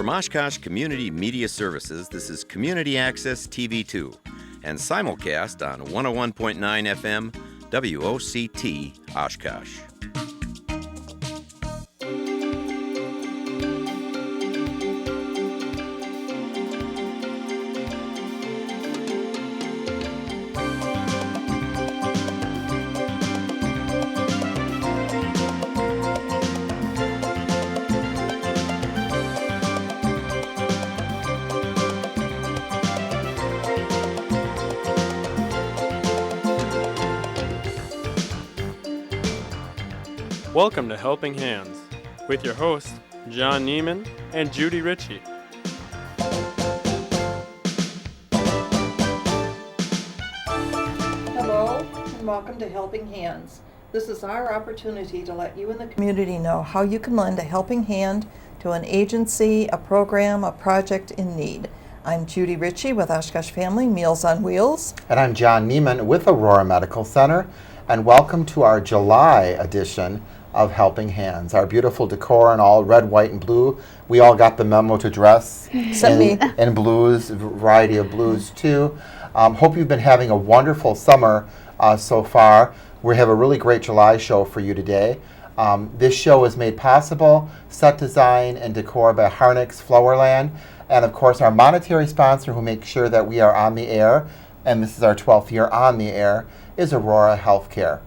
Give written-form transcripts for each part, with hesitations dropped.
From Oshkosh Community Media Services, this is Community Access TV2 and simulcast on 101.9 FM WOCT Oshkosh. Welcome to Helping Hands with your hosts, John Neiman and Judy Ritchie. Hello and welcome to Helping Hands. This is our opportunity to let you in the community know how you can lend a helping hand to an agency, a program, a project in need. I'm Judy Ritchie with Oshkosh Family Meals on Wheels. And I'm John Neiman with Aurora Medical Center. And welcome to our July edition of Helping Hands. Our beautiful decor in all red, white, and blue. We all got the memo to dress in blues, a variety of blues too. Hope you've been having a wonderful summer so far. We have a really great July show for you today. This show is made possible, set design and decor by Harnick's Flowerland, and of course our monetary sponsor who makes sure that we are on the air, and this is our 12th year on the air, is Aurora Healthcare.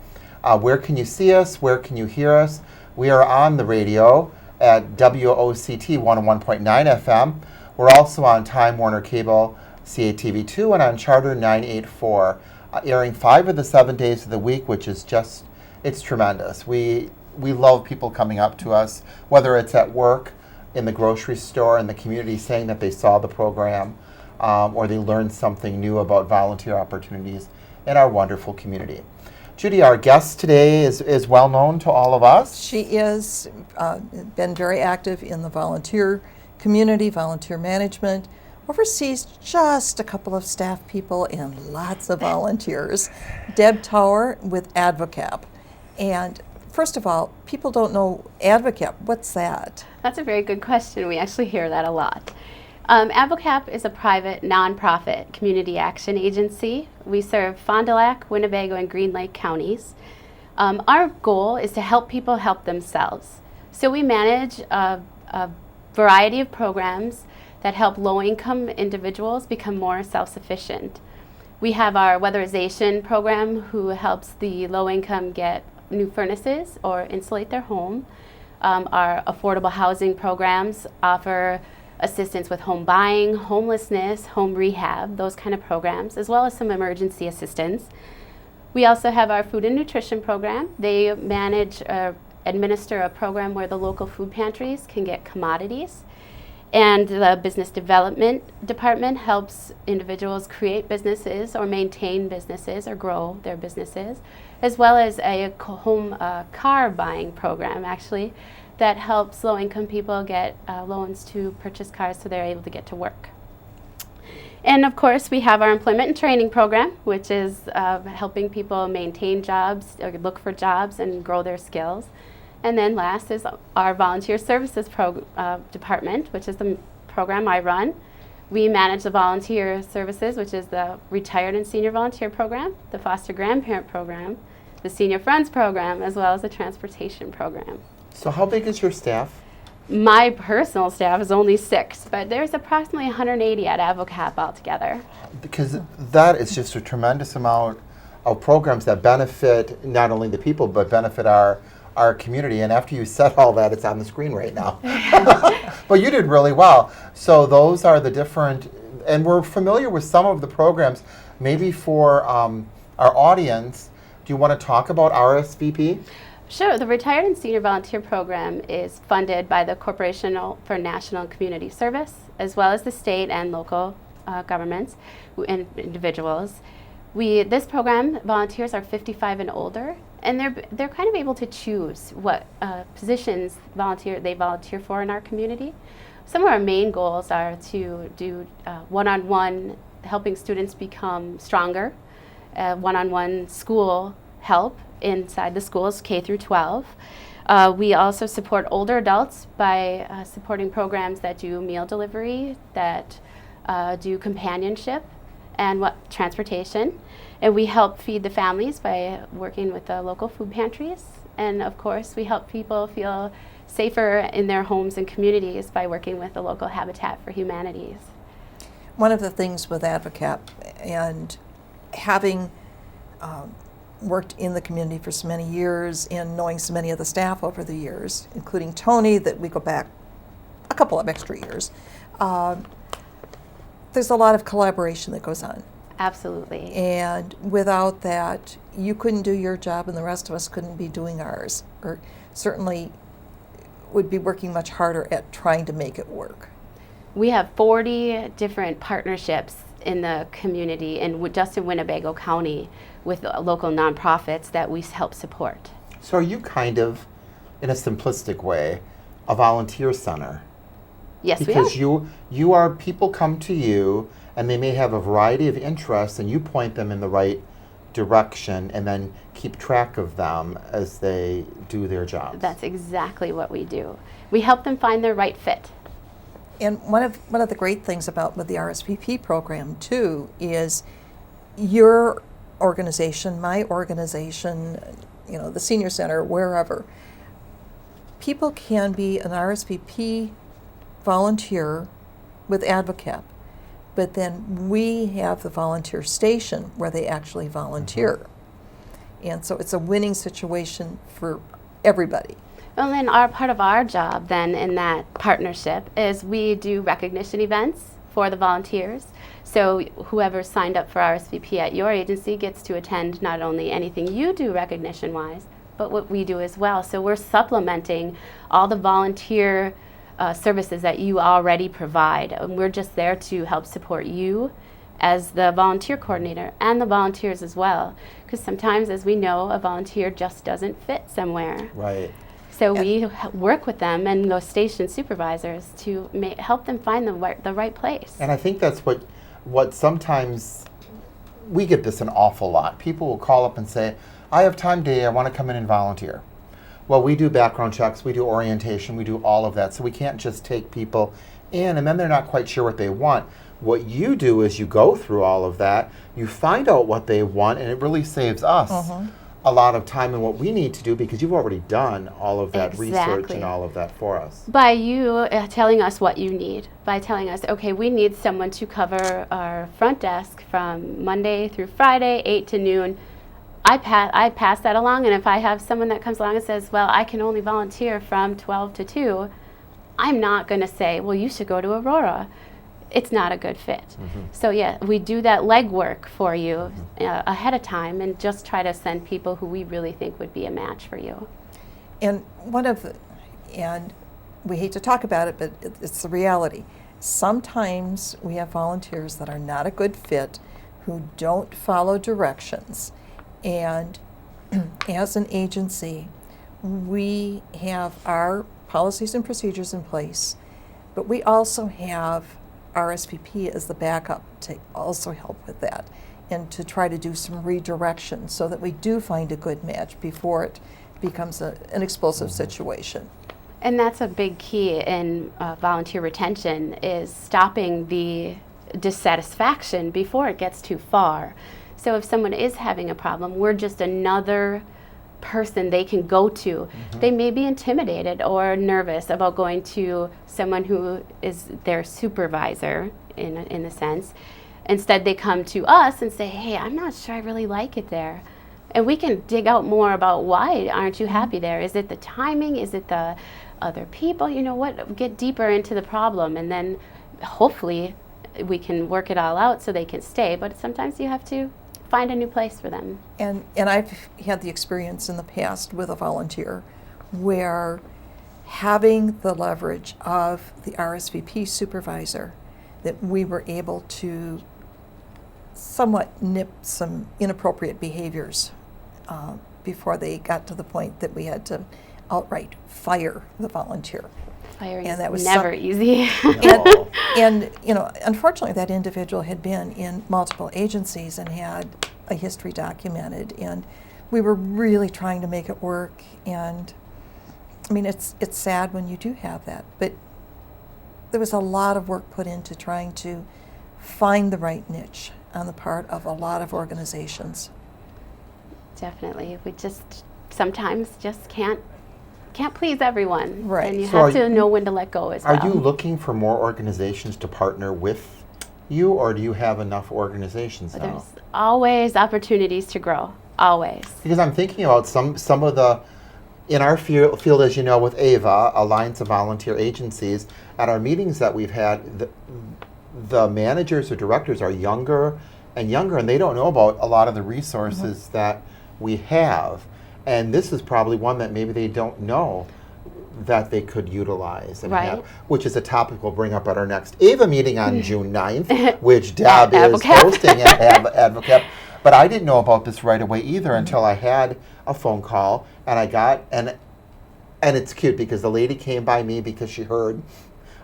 Where can you see us? Where can you hear us? We are on the radio at WOCT 101.9 FM. We're also on Time Warner Cable CATV2 and on Charter 984, airing 5 of the 7 days of the week, which is just, it's tremendous. We love people coming up to us, whether it's at work, in the grocery store, in the community, saying that they saw the program or they learned something new about volunteer opportunities in our wonderful community. Judy, our guest today is well known to all of us. She is been very active in the volunteer community, volunteer management, oversees just a couple of staff people and lots of volunteers. Deb Tower with Advocap. And first of all, people don't know Advocap. What's that? That's a very good question. We actually hear that a lot. Advocap is a private, nonprofit community action agency. We serve Fond du Lac, Winnebago, and Green Lake counties. Our goal is to help people help themselves. So we manage a variety of programs that help low-income individuals become more self-sufficient. We have our weatherization program who helps the low-income get new furnaces or insulate their home. Our affordable housing programs offer assistance with home buying, homelessness, home rehab, those kind of programs, as well as some emergency assistance. We also have our food and nutrition program. They manage, administer a program where the local food pantries can get commodities. And the business development department helps individuals create businesses or maintain businesses or grow their businesses, as well as a home car buying program, actually, that helps low-income people get loans to purchase cars so they're able to get to work. And of course, we have our employment and training program, which is helping people maintain jobs or look for jobs and grow their skills. And then last is our volunteer services department, which is the program I run. We manage the volunteer services, which is the retired and senior volunteer program, the foster grandparent program, the senior friends program, as well as the transportation program. So how big is your staff? My personal staff is only 6, but there's approximately 180 at Advocap altogether. Because that is just a tremendous amount of programs that benefit not only the people, but benefit our community. And after you said all that, it's on the screen right now. But you did really well. So those are the different, and we're familiar with some of the programs. Maybe for our audience, do you want to talk about RSVP? Sure. The Retired and Senior Volunteer Program is funded by the Corporation for National Community Service, as well as the state and local governments and individuals. This program, volunteers are 55 and older, and they're kind of able to choose what positions they volunteer for in our community. Some of our main goals are to do one-on-one helping students become stronger, one-on-one school help inside the schools, K through 12. We also support older adults by supporting programs that do meal delivery, that do companionship, and transportation. And we help feed the families by working with the local food pantries. And of course, we help people feel safer in their homes and communities by working with the local Habitat for Humanities. One of the things with AdvoCap, and having worked in the community for so many years and knowing so many of the staff over the years, including Tony, that we go back a couple of extra years, there's a lot of collaboration that goes on. Absolutely. And without that, you couldn't do your job and the rest of us couldn't be doing ours, or certainly would be working much harder at trying to make it work. We have 40 different partnerships in the community and just in Winnebago County with local nonprofits that we help support. So are you kind of, in a simplistic way, a volunteer center? Yes, because we are. you are, people come to you and they may have a variety of interests and you point them in the right direction and then keep track of them as they do their jobs. That's exactly what we do. We help them find their right fit. And one of the great things about with the RSVP program too is your organization, my organization, you know, the senior center, wherever, people can be an RSVP volunteer with AdvoCap, but then we have the volunteer station where they actually volunteer. Mm-hmm. And so it's a winning situation for everybody. Well, then part of our job then in that partnership is we do recognition events for the volunteers. So whoever signed up for RSVP at your agency gets to attend not only anything you do recognition-wise, but what we do as well. So we're supplementing all the volunteer services that you already provide. And we're just there to help support you as the volunteer coordinator and the volunteers as well. Because sometimes, as we know, a volunteer just doesn't fit somewhere. Right. So we work with them and those station supervisors to help them find the right place. And I think that's what sometimes, we get this an awful lot. People will call up and say, I have time today, I want to come in and volunteer. Well, we do background checks, we do orientation, we do all of that, so we can't just take people in and then they're not quite sure what they want. What you do is you go through all of that, you find out what they want, and it really saves us a lot of time in what we need to do because you've already done all of that research and all of that for us. By you telling us what you need, by telling us, okay, we need someone to cover our front desk from Monday through Friday, 8 to noon. I pass that along, and if I have someone that comes along and says, well, I can only volunteer from 12 to 2, I'm not going to say, well, you should go to Aurora. It's not a good fit. Mm-hmm. So yeah, we do that legwork for you ahead of time and just try to send people who we really think would be a match for you. And we hate to talk about it, but it's the reality. Sometimes we have volunteers that are not a good fit, who don't follow directions. And as an agency, we have our policies and procedures in place, but we also have RSVP as the backup to also help with that and to try to do some redirection so that we do find a good match before it becomes an explosive situation. And that's a big key in volunteer retention, is stopping the dissatisfaction before it gets too far. So if someone is having a problem, we're just another person they can go to. Mm-hmm. They may be intimidated or nervous about going to someone who is their supervisor in a sense. Instead, they come to us and say, hey, I'm not sure I really like it there. And we can dig out more about why aren't you happy there? Is it the timing? Is it the other people? You know what? Get deeper into the problem, and then hopefully we can work it all out so they can stay. But sometimes you have to find a new place for them. And I've had the experience in the past with a volunteer where having the leverage of the RSVP supervisor, that we were able to somewhat nip some inappropriate behaviors before they got to the point that we had to outright fire the volunteer. Firing and that was never easy. And you know, unfortunately, that individual had been in multiple agencies and had a history documented, and we were really trying to make it work. And I mean, it's sad when you do have that, but there was a lot of work put into trying to find the right niche on the part of a lot of organizations. Definitely. We just sometimes just can't please everyone. Right. And you So have to know when to let go as well. Are you looking for more organizations to partner with you, or do you have enough organizations now? There's always opportunities to grow. Always. Because I'm thinking about some of the, in our field, as you know, with AVA, Alliance of Volunteer Agencies, at our meetings that we've had, the managers or directors are younger and younger, and they don't know about a lot of the resources that we have. And this is probably one that maybe they don't know that they could utilize and Right. have, which is a topic we'll bring up at our next AVA meeting on June 9th, which At Deb is AdvoCap. hosting at AdvoCap. But I didn't know about this right away either until I had a phone call, and I got, and it's cute because the lady came by me because she heard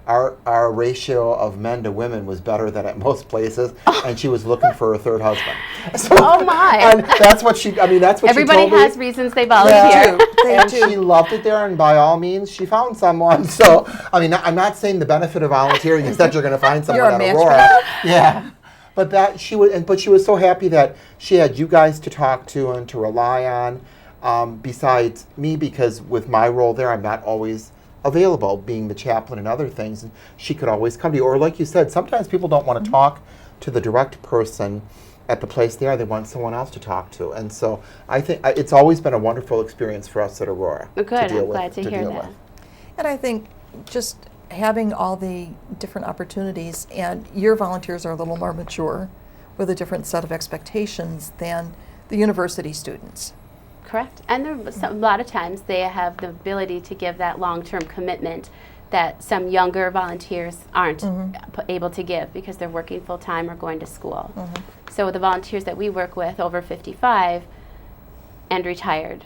our ratio of men to women was better than at most places, and she was looking for a third husband. So, Oh my. And that's what she, that's what Everybody she told has me. reasons they volunteer. They And do. she loved it there, and by all means, she found someone. So, I mean, I'm not saying the benefit of volunteering is that you're going to find someone You're a at match Aurora. Yeah. But that she was, but she was so happy that she had you guys to talk to and to rely on, besides me, because with my role there, I'm not always available, being the chaplain and other things. And she could always come to you. Or like you said, sometimes people don't want to talk to the direct person at the place they are. They want someone else to talk to. And so I think it's always been a wonderful experience for us at Aurora. Good. To deal I'm with, glad to hear deal that. with. And I think just having all the different opportunities, and your volunteers are a little more mature with a different set of expectations than the university students. Correct. And a lot of times they have the ability to give that long-term commitment that some younger volunteers aren't able to give because they're working full-time or going to school. So the volunteers that we work with over 55 and retired,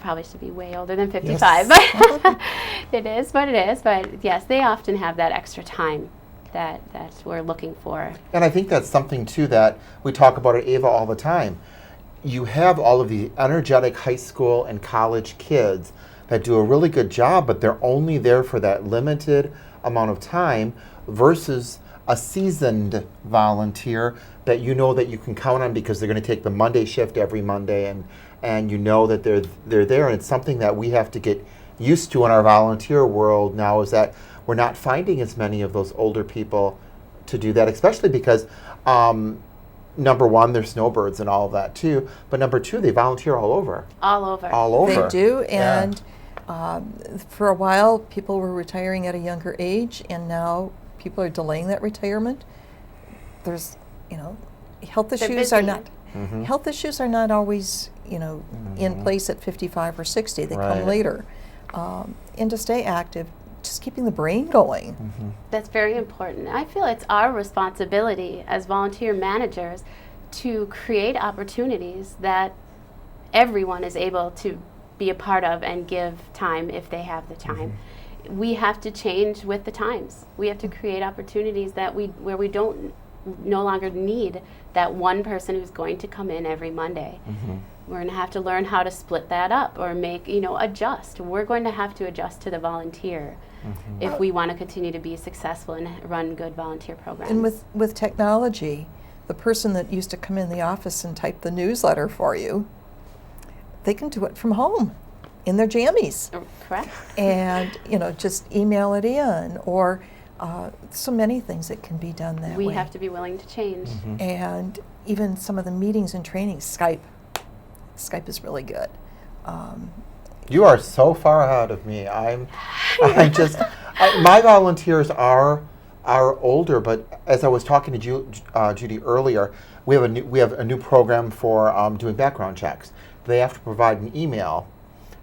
probably should be way older than 55, but it is what it is. But yes, they often have that extra time that we're looking for. And I think that's something, too, that we talk about at AVA all the time. You have all of the energetic high school and college kids that do a really good job, but they're only there for that limited amount of time versus a seasoned volunteer that you know that you can count on because they're going to take the Monday shift every Monday, and you know that they're there. And it's something that we have to get used to in our volunteer world now, is that we're not finding as many of those older people to do that, especially because number one, they're snowbirds and all of that too. But number two, they volunteer all over. All over. All over. They do, Yeah. and for a while, people were retiring at a younger age, and now people are delaying that retirement. There's, health issues are busy. not. Health issues are not always, in place at 55 or 60. They Right. come later. And to stay active, just keeping the brain going. That's very important. I feel it's our responsibility as volunteer managers to create opportunities that everyone is able to be a part of and give time if they have the time. We have to change with the times. We have to create opportunities where we don't no longer need that one person who's going to come in every Monday. We're going to have to learn how to split that up or adjust. We're going to have to adjust to the volunteer if we want to continue to be successful and run good volunteer programs. And with technology, the person that used to come in the office and type the newsletter for you, they can do it from home in their jammies. Correct? And, just email it in, or so many things that can be done that way. We have to be willing to change. And even some of the meetings and trainings, Skype is really good. You are so far ahead of me. My volunteers are older, but as I was talking to Judy earlier, we have a new program for doing background checks. They have to provide an email,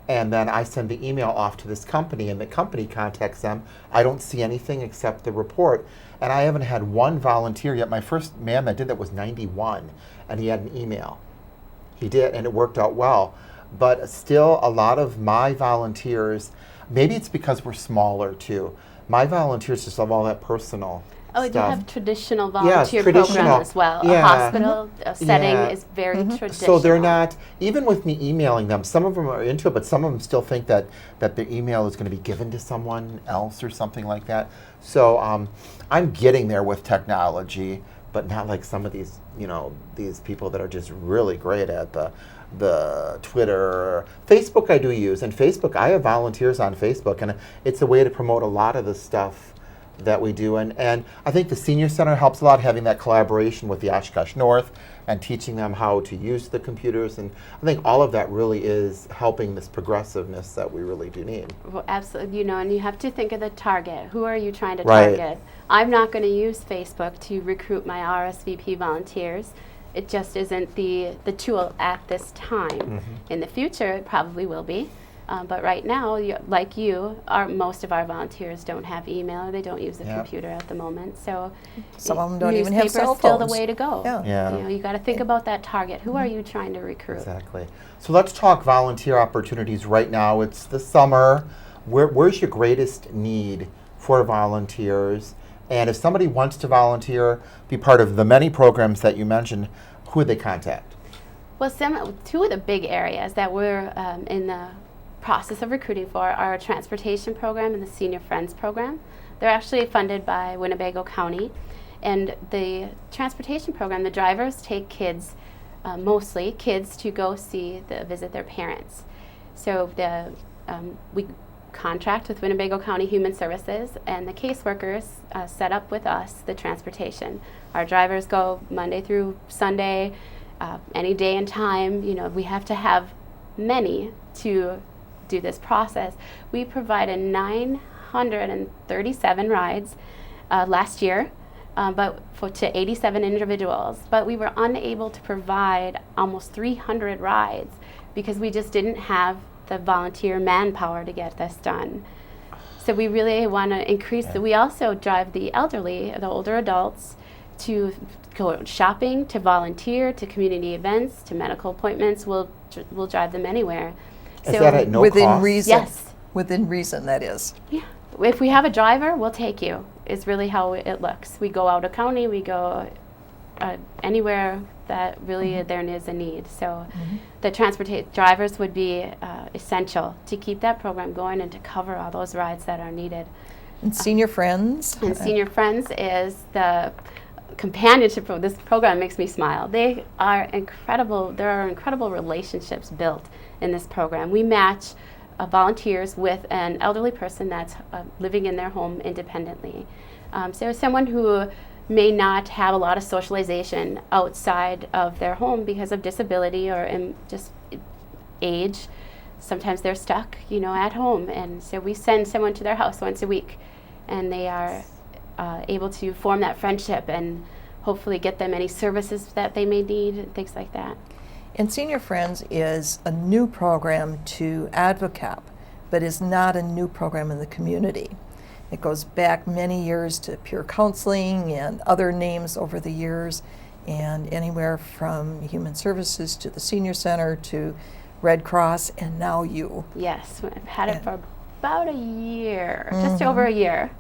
and then I send the email off to this company, and the company contacts them. I don't see anything except the report, and I haven't had one volunteer yet. My first man that did that was 91, and he had an email. He did, and it worked out well. But still, a lot of my volunteers, maybe it's because we're smaller too, my volunteers just love all that personal Oh, we do stuff. have traditional Yes, volunteer traditional. program as well. Yeah. A hospital setting Yeah. is very traditional. So they're not, even with me emailing them, some of them are into it, but some of them still think that the email is going to be given to someone else or something like that. So I'm getting there with technology, but not like some of these, these people that are just really great at the Twitter. Facebook I do use, and Facebook, I have volunteers on Facebook, and it's a way to promote a lot of the stuff that we do. And I think the Senior Center helps a lot, having that collaboration with the Oshkosh North and teaching them how to use the computers. And I think all of that really is helping this progressiveness that we really do need. Well, absolutely, and you have to think of the target. Who are you trying to Right. target? I'm not going to use Facebook to recruit my RSVP volunteers. It just isn't the tool at this time. In the future, it probably will be. But right now, most of our volunteers don't have email. They don't use the Yep. computer at the moment. So Some of them don't even have newspaper's cell still the phones. way to go. Yeah. Yeah. You got to think about that target. Who are you trying to recruit? Exactly. So let's talk volunteer opportunities right now. It's the summer. Where's your greatest need for volunteers? And if somebody wants to volunteer, be part of the many programs that you mentioned, who would they contact? Well, two of the big areas that we're in the process of recruiting for are our transportation program and the Senior Friends program. They're actually funded by Winnebago County. And the transportation program, the drivers take kids, mostly kids, to go visit their parents. So we contract with Winnebago County Human Services, and the caseworkers set up with us the transportation. Our drivers go Monday through Sunday, any day and time. We have to have many to do this process. We provided 937 rides last year, to 87 individuals. But we were unable to provide almost 300 rides because we just didn't have the volunteer manpower to get this done. So we really want to increase we also drive the elderly, the older adults, to go shopping, to volunteer, to community events, to medical appointments. We'll drive them anywhere. Is that at no within cost? reason. Yes. Within reason, that is. Yeah. If we have a driver, we'll take you, is really how it looks. We go out of county, we go anywhere that really there is a need. So the drivers would be essential to keep that program going and to cover all those rides that are needed. And Senior Friends. And Senior Friends is the companionship this program makes me smile. They are incredible. There are incredible relationships built in this program. We match volunteers with an elderly person that's living in their home independently. So someone who may not have a lot of socialization outside of their home because of disability or just age. Sometimes they're stuck, at home. And so we send someone to their house once a week, and they are able to form that friendship and hopefully get them any services that they may need and things like that. And Senior Friends is a new program to AdvoCap, but is not a new program in the community. It goes back many years to peer counseling and other names over the years, and anywhere from Human Services to the Senior Center to Red Cross, and now you. Yes, I've had it for about a year, just over a year.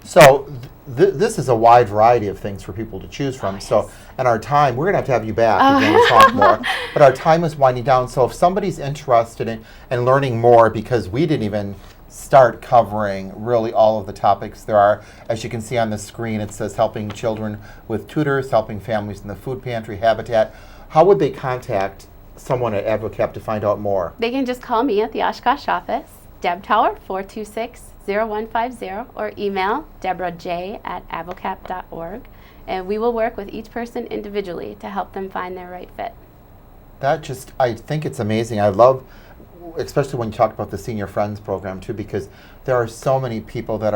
So this is a wide variety of things for people to choose from. Yes. So, and our time, we're going to have you back again to talk more. But our time is winding down. So if somebody's interested in learning more, because we didn't even start covering really all of the topics there are, as you can see on the screen, it says helping children with tutors, helping families in the food pantry, Habitat. How would they contact someone at AdvoCap to find out more? They can just call me at the Oshkosh office, Deb Tower, 426-0150, or email deborahj@avocap.org, and we will work with each person individually to help them find their right fit. I think it's amazing. I love, especially when you talk about the Senior Friends program too, because there are so many people that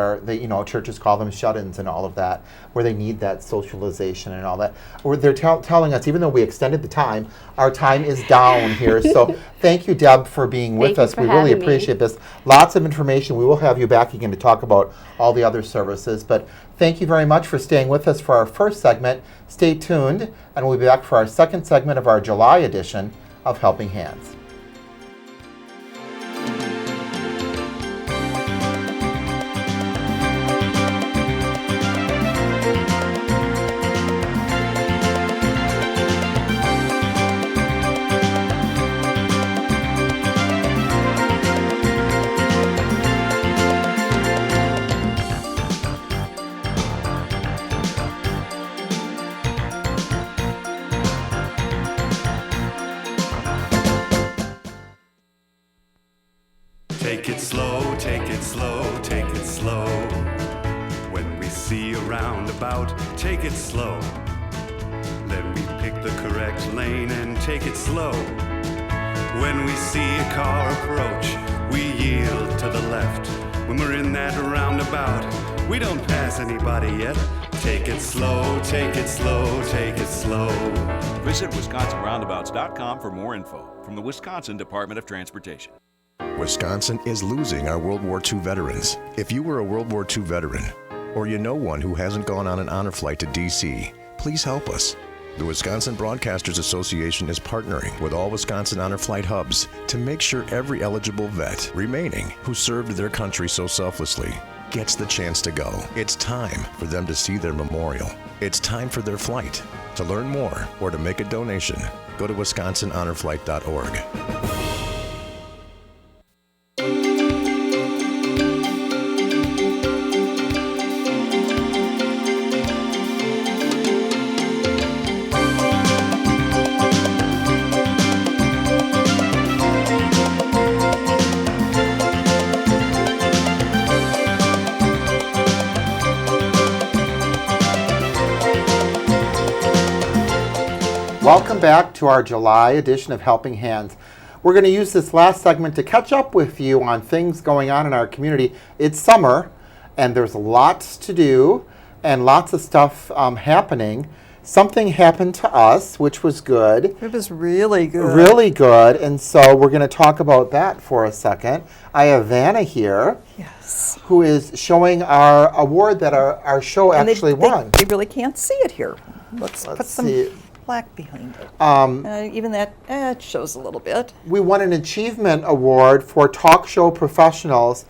churches call them shut-ins and all of that, where they need that socialization and all that. Or they're telling us, even though we extended the time, our time is down here. So thank you, Deb, for being with us. We really appreciate this. Lots of information. We will have you back again to talk about all the other services. But thank you very much for staying with us for our first segment. Stay tuned, and we'll be back for our second segment of our July edition of Helping Hands. Take it slow, take it slow, take it slow. When we see a roundabout, take it slow. Then we pick the correct lane and take it slow. When we see a car approach, we yield to the left. When we're in that roundabout, we don't pass anybody yet. Take it slow, take it slow, take it slow. Visit WisconsinRoundabouts.com for more info from the Wisconsin Department of Transportation. Wisconsin is losing our World War II veterans. If you were a World War II veteran, or you know one who hasn't gone on an honor flight to D.C., please help us. The Wisconsin Broadcasters Association is partnering with all Wisconsin Honor Flight hubs to make sure every eligible vet remaining who served their country so selflessly gets the chance to go. It's time for them to see their memorial. It's time for their flight. To learn more or to make a donation, go to wisconsinhonorflight.org. Welcome back to our July edition of Helping Hands. We're going to use this last segment to catch up with you on things going on in our community. It's summer, and there's lots to do and lots of stuff happening. Something happened to us, which was good. It was really good. Really good, and so we're going to talk about that for a second. I have Vanna here. Yes. Who is showing our award that our show And actually won. They really can't see it here. Let's put some see. black behind it. Even that it shows a little bit. We won an achievement award for talk show professionals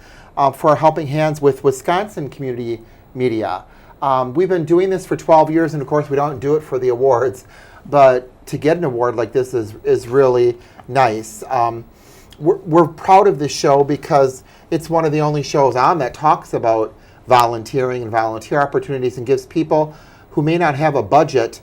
for Helping Hands with Wisconsin Community Media. We've been doing this for 12 years, and of course we don't do it for the awards, but to get an award like this is really nice. We're proud of this show because it's one of the only shows on that talks about volunteering and volunteer opportunities and gives people who may not have a budget,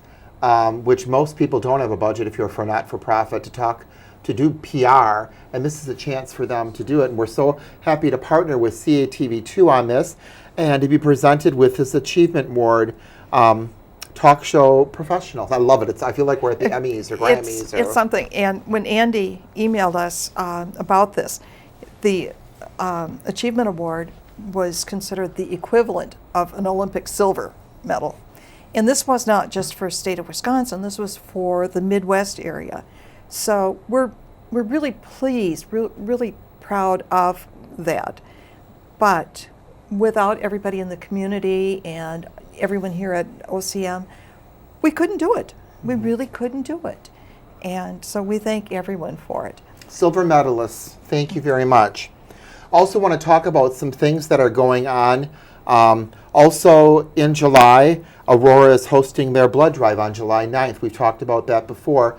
which most people don't have a budget if you're for not-for-profit, to do PR, and this is a chance for them to do it. And we're so happy to partner with CATV2 on this and to be presented with this achievement award, talk show professionals. I love it. I feel like we're at the Emmys or Grammys. It's something. And when Andy emailed us about this, the achievement award was considered the equivalent of an Olympic silver medal. And this was not just for the state of Wisconsin, this was for the Midwest area. So we're really pleased, really proud of that. But without everybody in the community and everyone here at OCM, we couldn't do it. We really couldn't do it. And so we thank everyone for it. Silver medalists, thank you very much. Also want to talk about some things that are going on. Also in July, Aurora is hosting their blood drive on July 9th. We've talked about that before.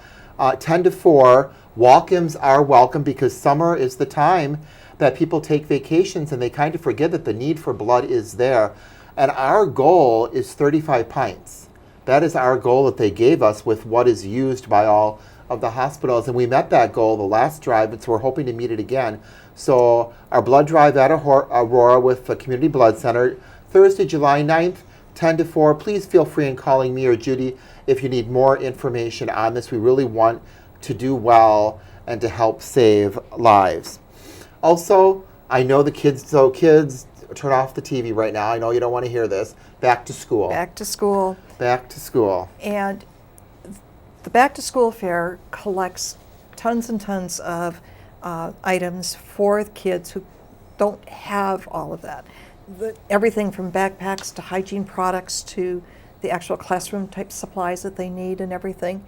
10 to 4, walk-ins are welcome because summer is the time that people take vacations and they kind of forget that the need for blood is there. And our goal is 35 pints. That is our goal that they gave us with what is used by all of the hospitals. And we met that goal the last drive, and so we're hoping to meet it again. So our blood drive at Aurora with the Community Blood Center, Thursday, July 9th, 10 to 4. Please feel free in calling me or Judy if you need more information on this. We really want to do well and to help save lives. Also, I know the kids, turn off the TV right now. I know you don't want to hear this. Back to school. Back to school. Back to school. And the Back to School Fair collects tons and tons of items for kids who don't have all of that. Everything from backpacks to hygiene products to the actual classroom type supplies that they need and everything.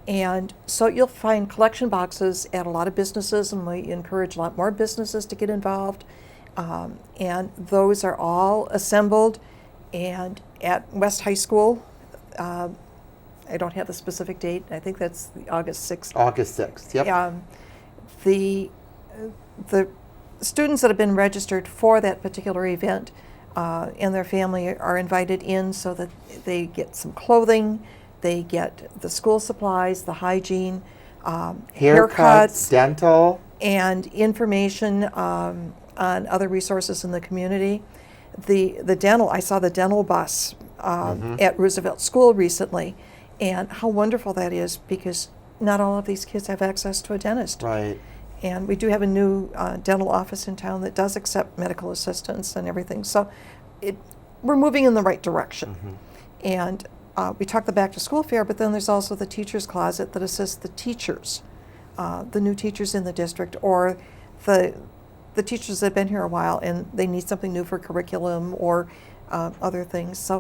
And so you'll find collection boxes at a lot of businesses, and we encourage a lot more businesses to get involved. And those are all assembled and at West High School. I don't have the specific date. I think that's August 6th. August 6th, yep. The students that have been registered for that particular event and their family are invited in so that they get some clothing, they get the school supplies, the hygiene, haircuts, dental, and information on other resources in the community. The dental, I saw the dental bus at Roosevelt School recently, and how wonderful that is, because not all of these kids have access to a dentist. Right. And we do have a new dental office in town that does accept medical assistance and everything. So we're moving in the right direction. And we talk the back to school fair, but then there's also the teacher's closet that assists the teachers, the new teachers in the district, or the teachers that have been here a while and they need something new for curriculum or other things. So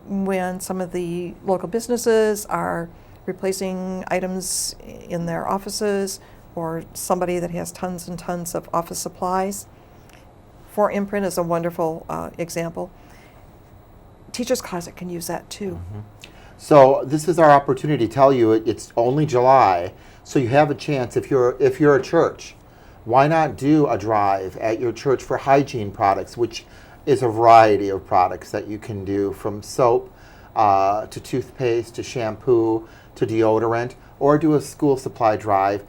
when some of the local businesses are replacing items in their offices, or somebody that has tons and tons of office supplies, 4Imprint is a wonderful example. Teacher's Closet can use that too. So this is our opportunity to tell you it's only July, so you have a chance. If you're a church, why not do a drive at your church for hygiene products, which is a variety of products that you can do, from soap to toothpaste to shampoo to deodorant, or do a school supply drive.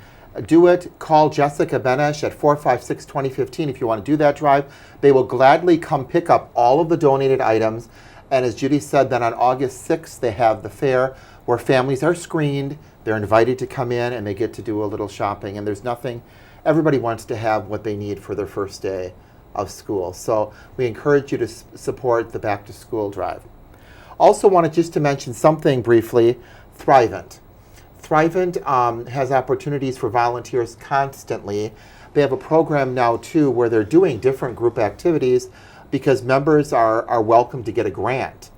Do it. Call Jessica Benesh at 456-2015 if you want to do that drive. They will gladly come pick up all of the donated items. And as Judy said, then on August 6th, they have the fair where families are screened. They're invited to come in and they get to do a little shopping. And there's nothing, everybody wants to have what they need for their first day of school. So we encourage you to support the back to school drive. Also wanted just to mention something briefly, Thrivent. Thrivent has opportunities for volunteers constantly. They have a program now too where they're doing different group activities because members are welcome to get a grant.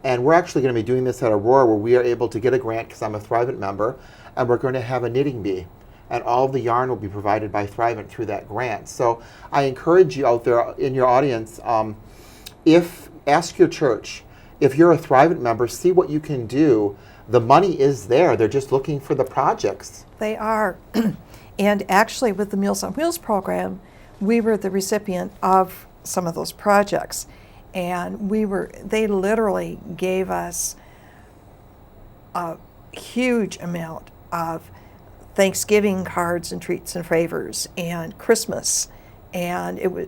And we're actually going to be doing this at Aurora, where we are able to get a grant because I'm a Thrivent member, and we're going to have a knitting bee. And all of the yarn will be provided by Thrivent through that grant. So I encourage you out there in your audience, ask your church, if you're a Thrivent member, see what you can do. The money is there. They're just looking for the projects. They are. And actually, with the Meals on Wheels program, we were the recipient of some of those projects. And they literally gave us a huge amount of Thanksgiving cards and treats and favors, and Christmas. And it was,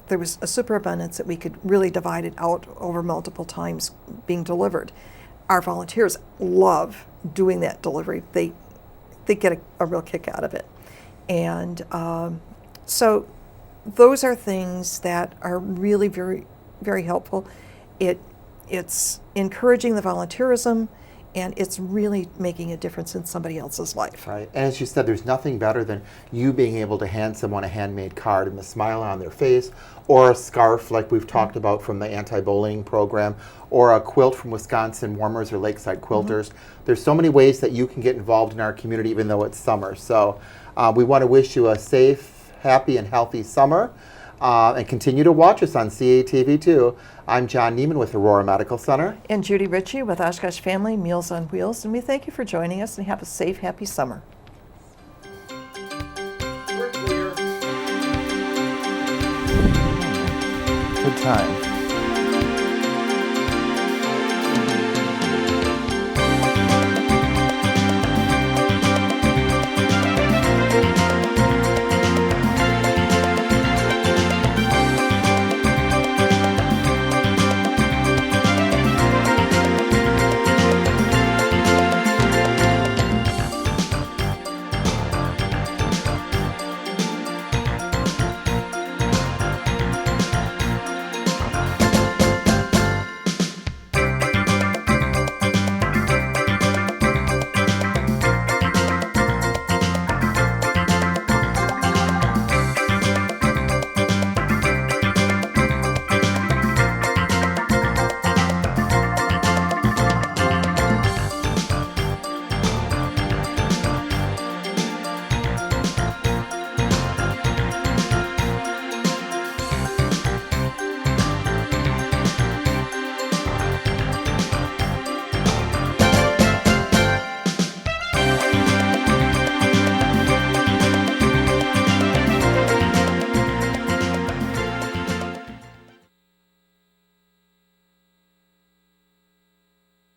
there was a superabundance that we could really divide it out over multiple times being delivered. Our volunteers love doing that delivery. They get a real kick out of it. And so those are things that are really very, very helpful. It's encouraging the volunteerism, and it's really making a difference in somebody else's life. Right. And as you said, there's nothing better than you being able to hand someone a handmade card and the smile on their face, or a scarf like we've talked about from the anti-bullying program, or a quilt from Wisconsin Warmers or Lakeside Quilters. There's so many ways that you can get involved in our community even though it's summer. So we want to wish you a safe, happy, and healthy summer. And continue to watch us on CATV2. I'm John Neiman with Aurora Medical Center. And Judy Ritchie with Oshkosh Family Meals on Wheels. And we thank you for joining us, and have a safe, happy summer. Good time.